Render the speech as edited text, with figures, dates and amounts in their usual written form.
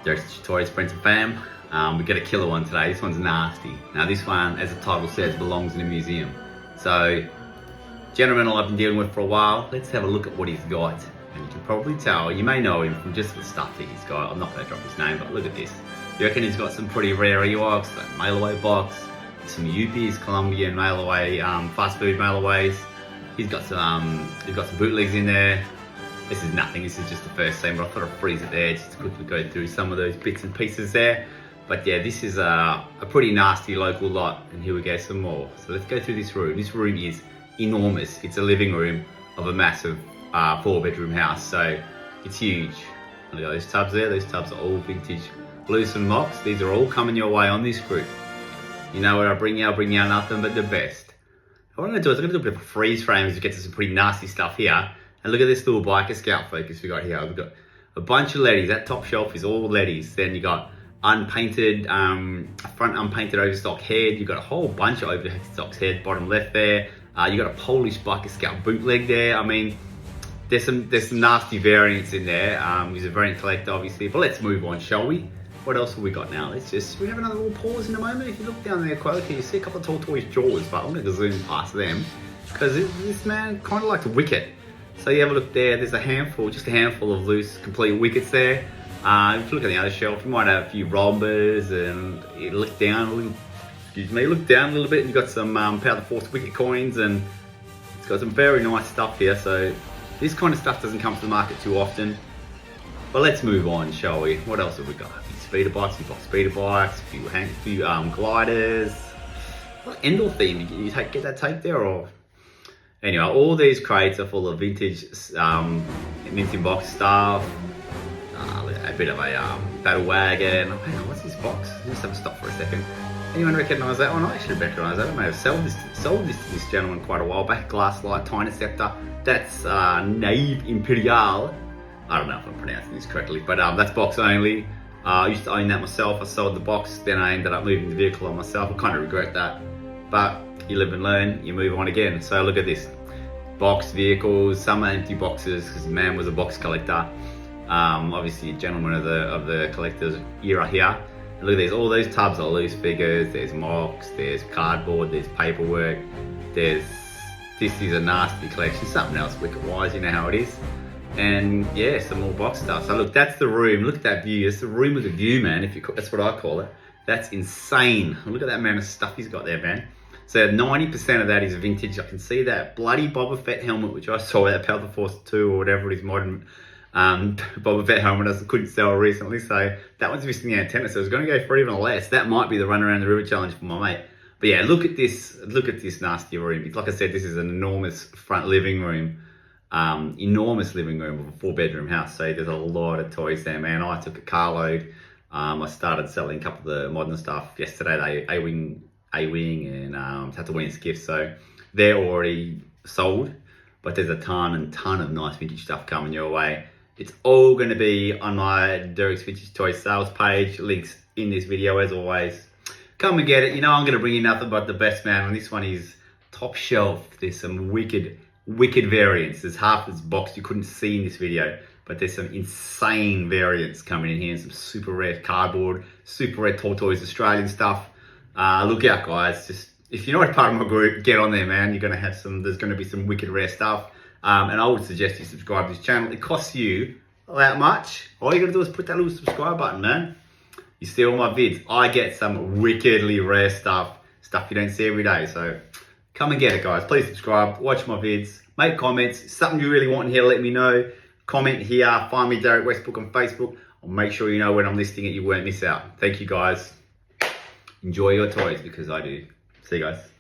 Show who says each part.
Speaker 1: There's Toys, friends and fam. We got a killer one today. This one's nasty. Now this one, as the title says, belongs in a museum. So, gentleman I've been dealing with for a while. Let's have a look at what he's got. And you can probably tell, you may know him from just the stuff that he's got. I'm not going to drop his name, but look at this. You reckon he's got some pretty rare Ewoks, like mail-away box, some UPs, Colombian mail-away, fast food mail-aways. He's got some bootlegs in there. This is nothing, this is just the first scene, but I thought I'd freeze it there just to quickly go through some of those bits and pieces there. But yeah, this is a pretty nasty local lot, and here we go, some more. So let's go through this room. This room is enormous. It's a living room of a massive 4-bedroom house, so it's huge. Look at those tubs there, those tubs are all vintage loose and mops. These are all coming your way on this group. You know what I bring you out nothing but the best. What I'm going to do is I'm going to do a bit of a freeze frame as we get to some pretty nasty stuff here. And look at this little biker scout focus we got here. We've got a bunch of Ledys. That top shelf is all Ledys. Then you got unpainted, front unpainted overstock head. You've got a whole bunch of overstock head, bottom left there. You got a Polish biker scout bootleg there. I mean, there's some nasty variants in there. He's a variant collector, obviously. But let's move on, shall we? What else have we got now? We have another little pause in a moment. If you look down there closely, you see a couple of Toltoys jaws, but I'm going to zoom past them because this man kind of likes Wicket. So you have a look there, there's just a handful of loose, complete Wickets there. If you look at the other shelf, you might have a few rombers, and you look down a little bit, and you've got some Power Force Wicket coins, and it's got some very nice stuff here. So this kind of stuff doesn't come to the market too often. But let's move on, shall we? What else have we got? A few speeder bikes, a few gliders. What Endor theme? Did you get that tape there, or? Anyway, all these crates are full of vintage minting box stuff. A bit of a battle wagon. Oh, hang on, what's this box? Let's have a stop for a second. Anyone recognise that one? I actually recognise that. I may have sold this to this gentleman quite a while back. Glass light, tiny scepter. That's Nave Imperial. I don't know if I'm pronouncing this correctly, but that's box only. I used to own that myself. I sold the box, then I ended up moving the vehicle on myself. I kind of regret that, but you live and learn, you move on again. So look at this. Boxed vehicles, some are empty boxes because the man was a box collector. Obviously a gentleman of the collector's era here. And look at this, all those tubs are loose figures, there's mocks, there's cardboard, there's paperwork, this is a nasty collection, something else Wicket wise, you know how it is. And yeah, some more box stuff. So look, that's the room, look at that view, it's the room with a view, man, that's what I call it. That's insane. Look at that amount of stuff he's got there, man. So 90% of that is vintage. I can see that bloody Boba Fett helmet, which I saw at Power Force 2 or whatever it is, modern Boba Fett helmet I couldn't sell recently. So that one's missing the antenna. So it's going to go for even less. That might be the run around the river challenge for my mate. But yeah, look at this nasty room. Like I said, this is an enormous front living room. Enormous living room of a 4-bedroom house. So there's a lot of toys there, man. I took a carload. I started selling a couple of the modern stuff yesterday. A-Wing and Tatooine's gifts, so they're already sold, but there's a ton of nice vintage stuff coming your way. It's all going to be on my Derek's Vintage Toy sales page, links in this video as always. Come and get it. You know I'm going to bring you nothing but the best, man. And this one is top shelf. There's some wicked variants. There's half this box you couldn't see in this video, but there's some insane variants coming in here, and some super rare cardboard, super rare Toltoys Australian stuff. Look out, guys. Just if you're not part of my group, get on there, man. You're gonna have there's gonna be some wicked rare stuff. And I would suggest you subscribe to this channel. It costs you that much. All you gotta do is put that little subscribe button, man. You see all my vids. I get some wickedly rare stuff you don't see every day. So come and get it, guys. Please subscribe, watch my vids, make comments. Something you really want in here, let me know. Comment here, find me Derek Westbrook on Facebook. I'll make sure you know when I'm listing it, you won't miss out. Thank you, guys. Enjoy your toys because I do. See you guys.